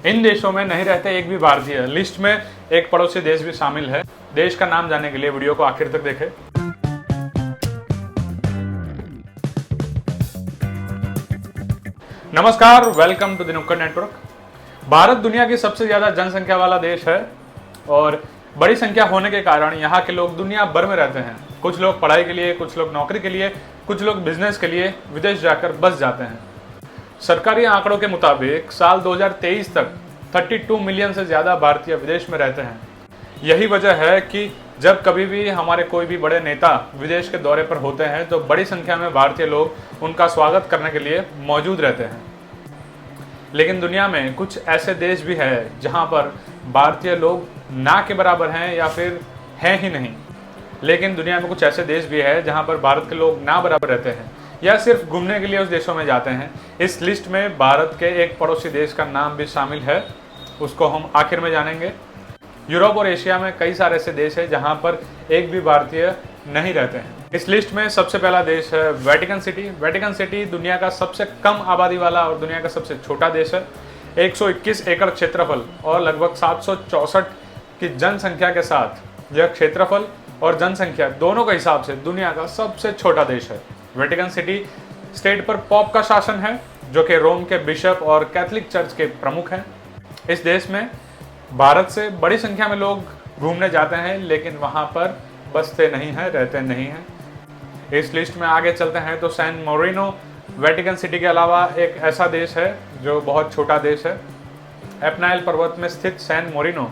इन देशों में नहीं रहते एक भी भारतीय। लिस्ट में एक पड़ोसी देश भी शामिल है। देश का नाम जानने के लिए वीडियो को आखिर तक देखें। नमस्कार, वेलकम टू द नुक्कड़ नेटवर्क। भारत दुनिया की सबसे ज्यादा जनसंख्या वाला देश है और बड़ी संख्या होने के कारण यहाँ के लोग दुनिया भर में रहते हैं। कुछ लोग पढ़ाई के लिए, कुछ लोग नौकरी के लिए, कुछ लोग बिजनेस के लिए विदेश जाकर बस जाते हैं। सरकारी आंकड़ों के मुताबिक साल 2023 तक 32 मिलियन से ज़्यादा भारतीय विदेश में रहते हैं। यही वजह है कि जब कभी भी हमारे कोई भी बड़े नेता विदेश के दौरे पर होते हैं तो बड़ी संख्या में भारतीय लोग उनका स्वागत करने के लिए मौजूद रहते हैं। लेकिन दुनिया में कुछ ऐसे देश भी हैं जहां पर भारतीय लोग ना के बराबर हैं या फिर हैं ही नहीं। लेकिन दुनिया में कुछ ऐसे देश भी हैं जहां पर भारत के लोग ना बराबर रहते हैं या सिर्फ घूमने के लिए उस देशों में जाते हैं। इस लिस्ट में भारत के एक पड़ोसी देश का नाम भी शामिल है, उसको हम आखिर में जानेंगे। यूरोप और एशिया में कई सारे ऐसे देश हैं जहां पर एक भी भारतीय नहीं रहते हैं। इस लिस्ट में सबसे पहला देश है वेटिकन सिटी। वेटिकन सिटी दुनिया का सबसे कम आबादी वाला और दुनिया का सबसे छोटा देश है। 121 एकड़ क्षेत्रफल और लगभग 764 की जनसंख्या के साथ यह क्षेत्रफल और जनसंख्या दोनों के हिसाब से दुनिया का सबसे छोटा देश है। वेटिकन सिटी स्टेट पर पोप का शासन है, जो कि रोम के बिशप और कैथोलिक चर्च के प्रमुख हैं। इस देश में भारत से बड़ी संख्या में लोग घूमने जाते हैं, लेकिन वहाँ पर बसते नहीं हैं, रहते नहीं हैं। इस लिस्ट में आगे चलते हैं तो सैन मोरिनो वेटिकन सिटी के अलावा एक ऐसा देश है जो बहुत छोटा देश है। एपनाइल पर्वत में स्थित सैन मोरिनो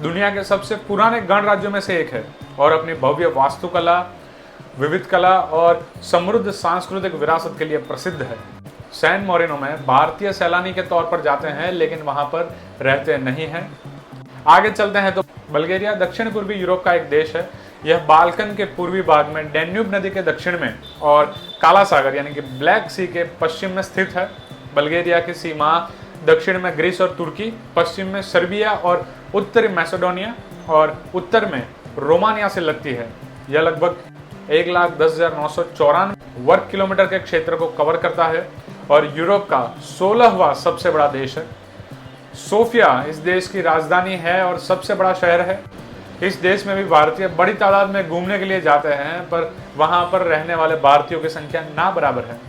दुनिया के सबसे पुराने गणराज्यों में से एक है और अपनी भव्य वास्तुकला, विविध कला और समृद्ध सांस्कृतिक विरासत के लिए प्रसिद्ध है। सैन मोरिनो में भारतीय सैलानी के तौर पर जाते हैं, लेकिन वहां पर रहते नहीं हैं। आगे चलते हैं तो बल्गेरिया दक्षिण पूर्वी यूरोप का एक देश है। यह बाल्कन के पूर्वी भाग में डैन्यूब नदी के दक्षिण में और काला सागर यानी कि ब्लैक सी के पश्चिम में स्थित है। बल्गेरिया की सीमा दक्षिण में ग्रीस और तुर्की, पश्चिम में सर्बिया और उत्तरी मैसेडोनिया और उत्तर में रोमानिया से लगती है। यह लगभग 1,10,994 वर्ग किलोमीटर के क्षेत्र को कवर करता है और यूरोप का 16वां सबसे बड़ा देश है। सोफिया इस देश की राजधानी है और सबसे बड़ा शहर है। इस देश में भी भारतीय बड़ी तादाद में घूमने के लिए जाते हैं, पर वहां पर रहने वाले भारतीयों की संख्या ना बराबर है।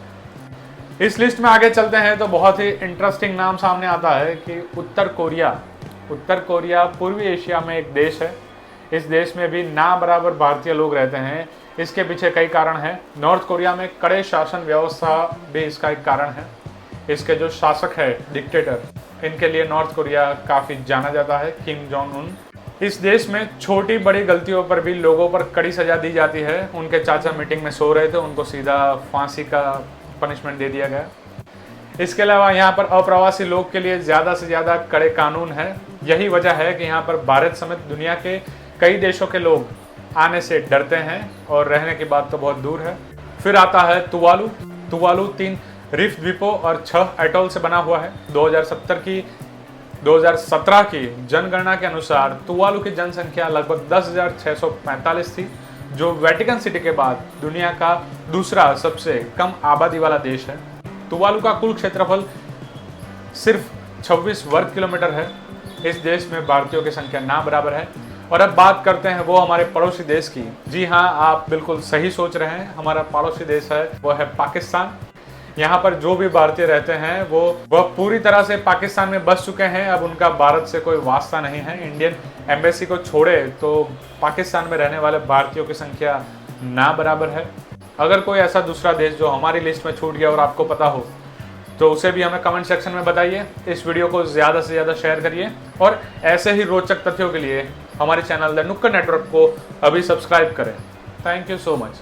इस लिस्ट में आगे चलते हैं तो बहुत ही इंटरेस्टिंग नाम सामने आता है कि उत्तर कोरिया। उत्तर कोरिया पूर्वी एशिया में एक देश है। इस देश में भी ना बराबर भारतीय लोग रहते हैं। इसके पीछे कई कारण हैं। नॉर्थ कोरिया में कड़े शासन व्यवस्था भी इसका एक कारण है। इसके जो शासक है, डिक्टेटर, इनके लिए नॉर्थ कोरिया काफ़ी जाना जाता है, किम जोंग उन। इस देश में छोटी बड़ी गलतियों पर भी लोगों पर कड़ी सजा दी जाती है। उनके चाचा मीटिंग में सो रहे थे, उनको सीधा फांसी का पनिशमेंट दे दिया गया। इसके अलावा यहाँ पर अप्रवासी लोग के लिए ज़्यादा से ज़्यादा कड़े कानून हैं। यही वजह है कि यहाँ पर भारत समेत दुनिया के कई देशों के लोग आने से डरते हैं और रहने की बात तो बहुत दूर है। फिर आता है तुवालू। तुवालू 3 रीफ द्वीपों और 6 एटोल से बना हुआ है। 2017 की जनगणना के अनुसार तुवालू की जनसंख्या लगभग 10,645 थी, जो वेटिकन सिटी के बाद दुनिया का दूसरा सबसे कम आबादी वाला देश है। तुवालू का कुल क्षेत्रफल सिर्फ 26 वर्ग किलोमीटर है। इस देश में भारतीयों की संख्या ना बराबर है। और अब बात करते हैं वो हमारे पड़ोसी देश की। जी हाँ, आप बिल्कुल सही सोच रहे हैं। हमारा पड़ोसी देश है वो है पाकिस्तान। यहाँ पर जो भी भारतीय रहते हैं वह पूरी तरह से पाकिस्तान में बस चुके हैं। अब उनका भारत से कोई वास्ता नहीं है। इंडियन एम्बेसी को छोड़े तो पाकिस्तान में रहने वाले भारतीयों की संख्या ना बराबर है। अगर कोई ऐसा दूसरा देश जो हमारी लिस्ट में छूट गया और आपको पता हो तो उसे भी हमें कमेंट सेक्शन में बताइए। इस वीडियो को ज़्यादा से ज़्यादा शेयर करिए और ऐसे ही रोचक तथ्यों के लिए हमारे चैनल द नुक्कड़ नेटवर्क को अभी सब्सक्राइब करें। Thank you so much.